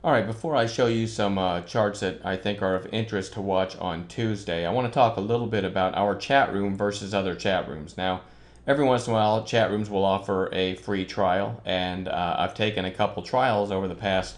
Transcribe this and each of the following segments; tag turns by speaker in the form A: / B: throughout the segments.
A: All right, before I show you some charts that I think are of interest to watch on Tuesday, I want to talk a little bit about our chat room versus other chat rooms. Now, every once in a while, chat rooms will offer a free trial, and I've taken a couple trials over the past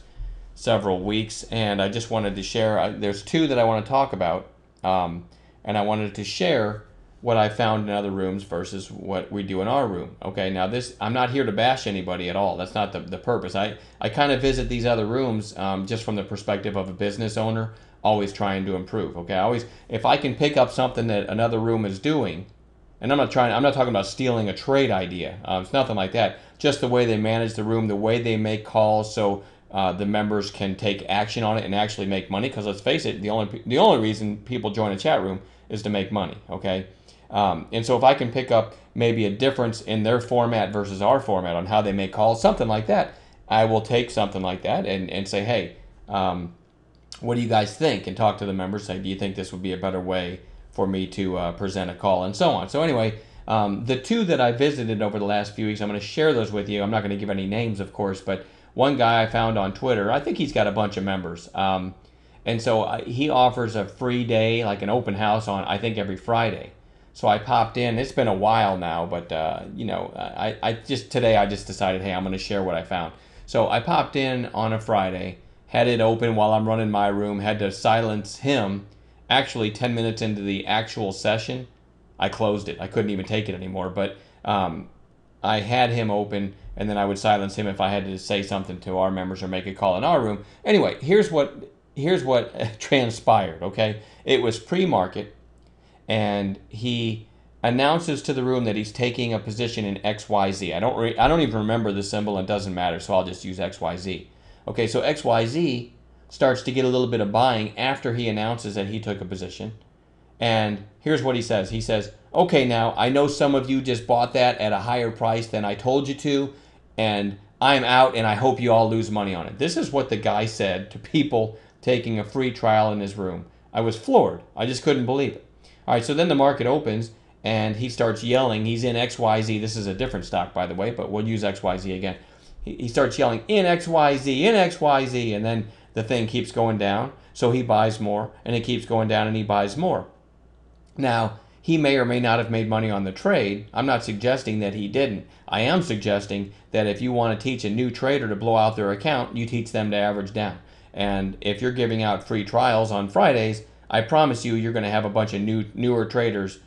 A: several weeks, and I just wanted to share. There's two that I want to talk about, and I wanted to share what I found in other rooms versus what we do in our room. Okay, now this, I'm not here to bash anybody at all. That's not the purpose. I kind of visit these other rooms just from the perspective of a business owner, always trying to improve. Okay, I always, if I can pick up something that another room is doing, and I'm not talking about stealing a trade idea. It's nothing like that. Just the way they manage the room, the way they make calls, so the members can take action on it and actually make money. Because let's face it, the only reason people join a chat room is to make money. Okay, and so if I can pick up maybe a difference in their format versus our format on how they make calls, something like that, I will take something like that and say, hey, what do you guys think? And talk to the members, say, do you think this would be a better way for me to present a call, and so on. So anyway, the two that I visited over the last few weeks, I'm going to share those with you. I'm not going to give any names, of course, but one guy I found on Twitter, I think he's got a bunch of members. And so he offers a free day, like an open house on, I think, every Friday. So I popped in. It's been a while now, but today I just decided, hey, I'm going to share what I found. So I popped in on a Friday, had it open while I'm running my room, had to silence him. Actually, 10 minutes into the actual session, I closed it. I couldn't even take it anymore. But I had him open, and then I would silence him if I had to say something to our members or make a call in our room. Anyway, here's what transpired. Okay, it was pre-market, and he announces to the room that he's taking a position in XYZ. I don't even remember the symbol. It doesn't matter, so I'll just use XYZ. Okay, so XYZ starts to get a little bit of buying after he announces that he took a position. And here's what he says. He says, okay, now I know some of you just bought that at a higher price than I told you to, and I'm out, and I hope you all lose money on it. This is what the guy said to people taking a free trial in his room. I was floored. I just couldn't believe it. All right, so then the market opens, and he starts yelling. He's in XYZ. This is a different stock, by the way, but we'll use XYZ again. He starts yelling, in XYZ, in XYZ, and then the thing keeps going down, so he buys more, and it keeps going down, and he buys more. Now, he may or may not have made money on the trade. I'm not suggesting that he didn't. I am suggesting that if you want to teach a new trader to blow out their account, you teach them to average down. And if you're giving out free trials on Fridays, I promise you, you're going to have a bunch of newer traders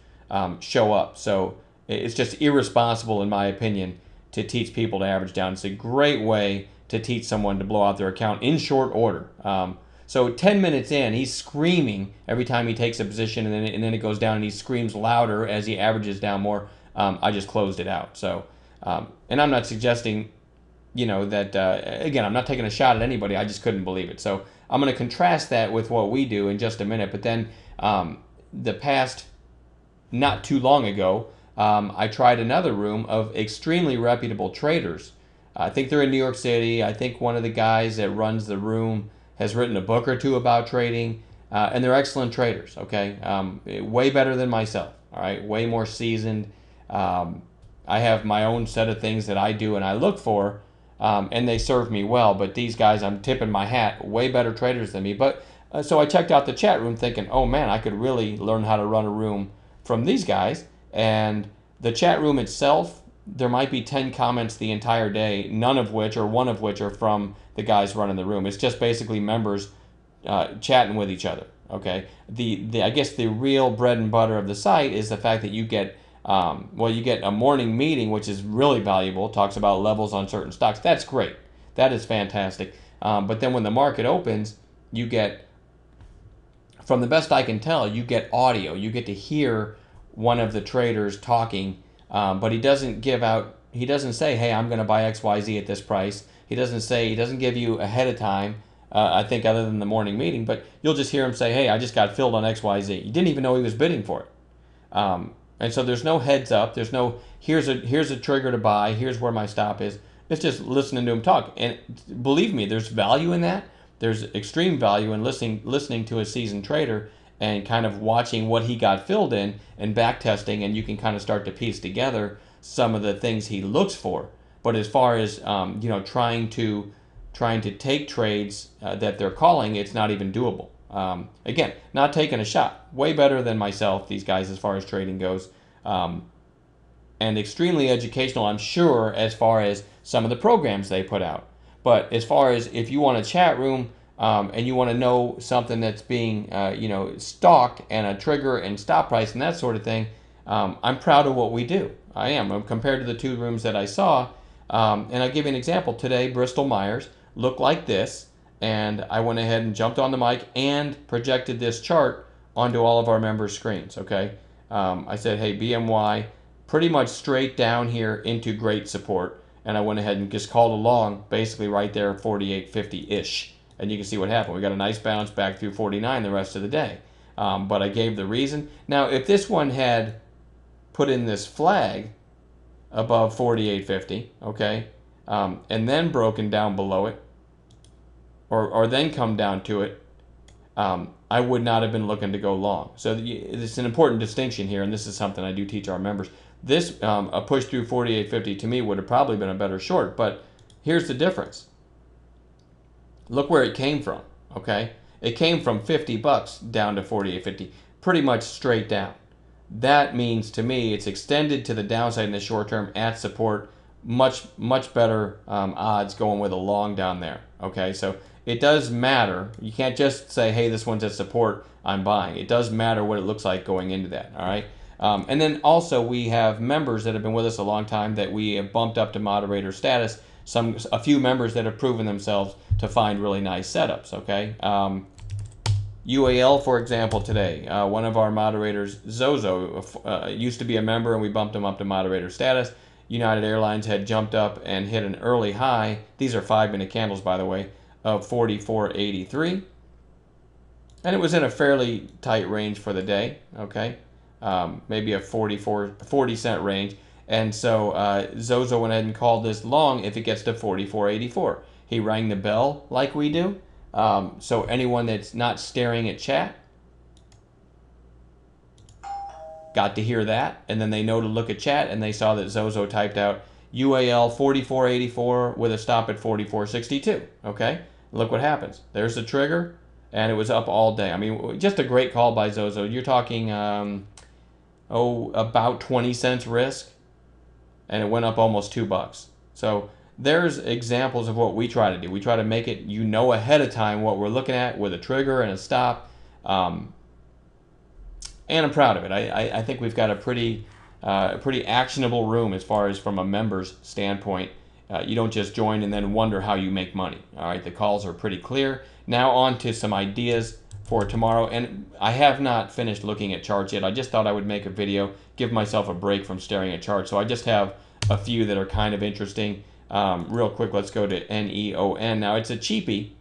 A: show up. So it's just irresponsible, in my opinion, to teach people to average down. It's a great way to teach someone to blow out their account in short order. So 10 minutes in, he's screaming every time he takes a position, and then it goes down, and he screams louder as he averages down more. I just closed it out. So, and I'm not suggesting, that, again, I'm not taking a shot at anybody. I just couldn't believe it. So I'm going to contrast that with what we do in just a minute. But then the past, not too long ago, I tried another room of extremely reputable traders. I think they're in New York City. I think one of the guys that runs the room has written a book or two about trading, and they're excellent traders, okay? Way better than myself, all right? Way more seasoned. I have my own set of things that I do and I look for, and they serve me well, but these guys, I'm tipping my hat, way better traders than me. But so I checked out the chat room thinking, oh man, I could really learn how to run a room from these guys. And the chat room itself, there might be 10 comments the entire day, none of which or one of which are from the guys running the room. It's just basically members chatting with each other. Okay. I guess the real bread and butter of the site is the fact that you get you get a morning meeting, which is really valuable. It talks about levels on certain stocks. That's great. That is fantastic. But then when the market opens, you get, from the best I can tell, you get audio. You get to hear one of the traders talking, but he doesn't say, hey, I'm going to buy XYZ at this price. He doesn't give you ahead of time, I think, other than the morning meeting, but you'll just hear him say, hey, I just got filled on XYZ. You didn't even know he was bidding for it. And so there's no heads up. There's no, here's a trigger to buy. Here's where my stop is. It's just listening to him talk. And believe me, there's value in that. There's extreme value in listening to a seasoned trader and kind of watching what he got filled in and back testing, and you can kind of start to piece together some of the things he looks for. But as far as trying to trying to take trades that they're calling, it's not even doable. Again, not taking a shot. Way better than myself, these guys, as far as trading goes. And extremely educational, I'm sure, as far as some of the programs they put out. But as far as if you want a chat room and you want to know something that's being, stalked and a trigger and stop price and that sort of thing, I'm proud of what we do. I am. Compared to the two rooms that I saw. And I'll give you an example. Today, Bristol Myers looked like this. And I went ahead and jumped on the mic and projected this chart onto all of our members' screens. Okay. I said, hey, BMY, pretty much straight down here into great support. And I went ahead and just called along, basically right there, 48.50-ish. And you can see what happened. We got a nice bounce back through 49 the rest of the day. But I gave the reason. Now, if this one had put in this flag above 48.50, okay, and then broken down below it, or then come down to it, I would not have been looking to go long. So it's an important distinction here, and this is something I do teach our members. This, a push through 48.50 to me would have probably been a better short, but here's the difference. Look where it came from, okay? It came from 50 bucks down to 48.50, pretty much straight down. That means to me it's extended to the downside in the short term at support. Much better odds going with a long down there, okay? So it does matter. You can't just say, hey, this one's at support, I'm buying. It does matter what it looks like going into that, all right? And then also we have members that have been with us a long time that we have bumped up to moderator status. A few members that have proven themselves to find really nice setups, okay? UAL, for example, today, one of our moderators, Zozo, used to be a member and we bumped him up to moderator status. United Airlines had jumped up and hit an early high. These are 5-minute candles, by the way, of 44.83. And it was in a fairly tight range for the day, okay? Maybe a 40-cent range. And so Zozo went ahead and called this long if it gets to 44.84. He rang the bell like we do. So anyone that's not staring at chat got to hear that, and then they know to look at chat, and they saw that Zozo typed out UAL 44.84 with a stop at 44.62. Okay, look what happens. There's the trigger, and it was up all day. I mean, just a great call by Zozo. You're talking about 20 cents risk, and it went up almost $2. So there's examples of what we try to do. We try to make it, ahead of time what we're looking at with a trigger and a stop. And I'm proud of it. I think we've got a pretty actionable room as far as from a member's standpoint. You don't just join and then wonder how you make money. All right, the calls are pretty clear. Now on to some ideas for tomorrow. And I have not finished looking at charts yet. I just thought I would make a video, give myself a break from staring at charts. So I just have a few that are kind of interesting. Real quick, let's go to NEON. Now it's a cheapie.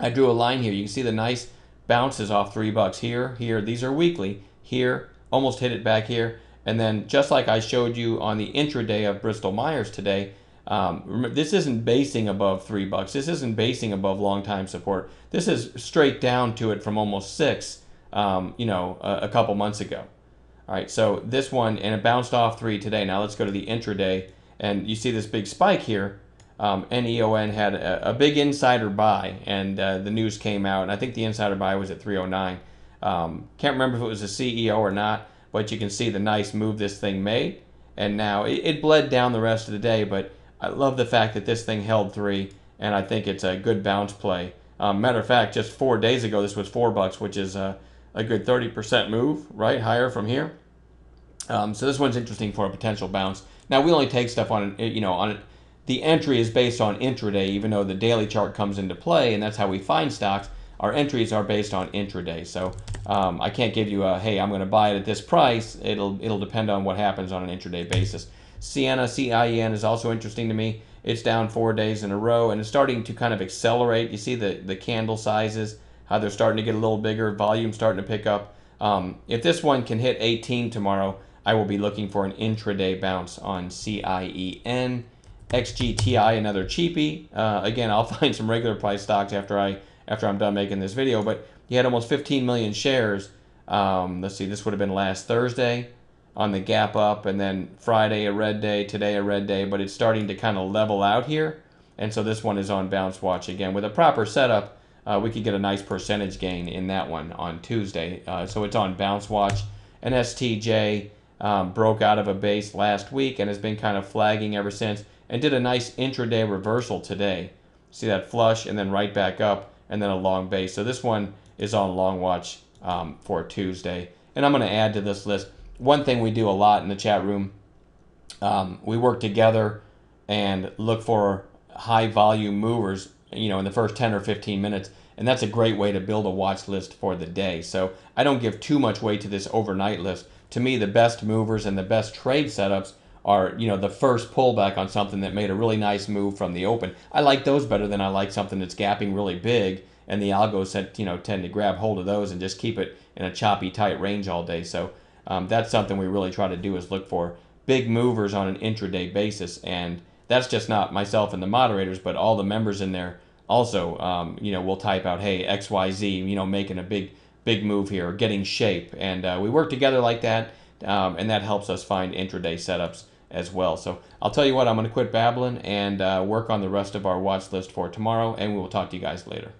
A: I drew a line here. You can see the nice bounces off $3 here. These are weekly. Here, almost hit it back here. And then just like I showed you on the intraday of Bristol Myers today, remember, this isn't basing above $3. This isn't basing above long time support. This is straight down to it from almost 6, a couple months ago. All right, so this one, and it bounced off 3 today. Now let's go to the intraday, and you see this big spike here. NEON had a big insider buy, and the news came out, and I think the insider buy was at 309. Can't remember if it was a CEO or not, but you can see the nice move this thing made, and now it bled down the rest of the day, but I love the fact that this thing held 3, and I think it's a good bounce play. Matter of fact, just 4 days ago, this was $4, which is a good 30% move, right, higher from here. So this one's interesting for a potential bounce. Now, we only take stuff on the entry is based on intraday, even though the daily chart comes into play, and that's how we find stocks. Our entries are based on intraday. So I can't give you a, hey, I'm going to buy it at this price. It'll depend on what happens on an intraday basis. Ciena, CIEN is also interesting to me. It's down 4 days in a row, and it's starting to kind of accelerate. You see the candle sizes, how they're starting to get a little bigger, volume starting to pick up. If this one can hit 18 tomorrow, I will be looking for an intraday bounce on CIEN. XGTI, another cheapie. Again, I'll find some regular price stocks after I'm done making this video, but you had almost 15 million shares. Let's see, this would have been last Thursday on the gap up, and then Friday a red day, today a red day, but it's starting to kind of level out here. And so this one is on Bounce Watch again. With a proper setup, we could get a nice percentage gain in that one on Tuesday. So it's on Bounce Watch. And STJ broke out of a base last week and has been kind of flagging ever since, and did a nice intraday reversal today. See that flush and then right back up and then a long base. So this one is on Long Watch for Tuesday. And I'm going to add to this list one thing we do a lot in the chat room. We work together and look for high volume movers, in the first 10 or 15 minutes. And that's a great way to build a watch list for the day. So I don't give too much weight to this overnight list. To me, the best movers and the best trade setups are, the first pullback on something that made a really nice move from the open. I like those better than I like something that's gapping really big and the algos tend to grab hold of those and just keep it in a choppy, tight range all day. So that's something we really try to do, is look for big movers on an intraday basis. And that's just not myself and the moderators, but all the members in there also, we'll type out, hey, XYZ, making a big move here, or getting shape. And we work together like that, and that helps us find intraday setups as well. So I'll tell you what, I'm going to quit babbling and work on the rest of our watch list for tomorrow, and we will talk to you guys later.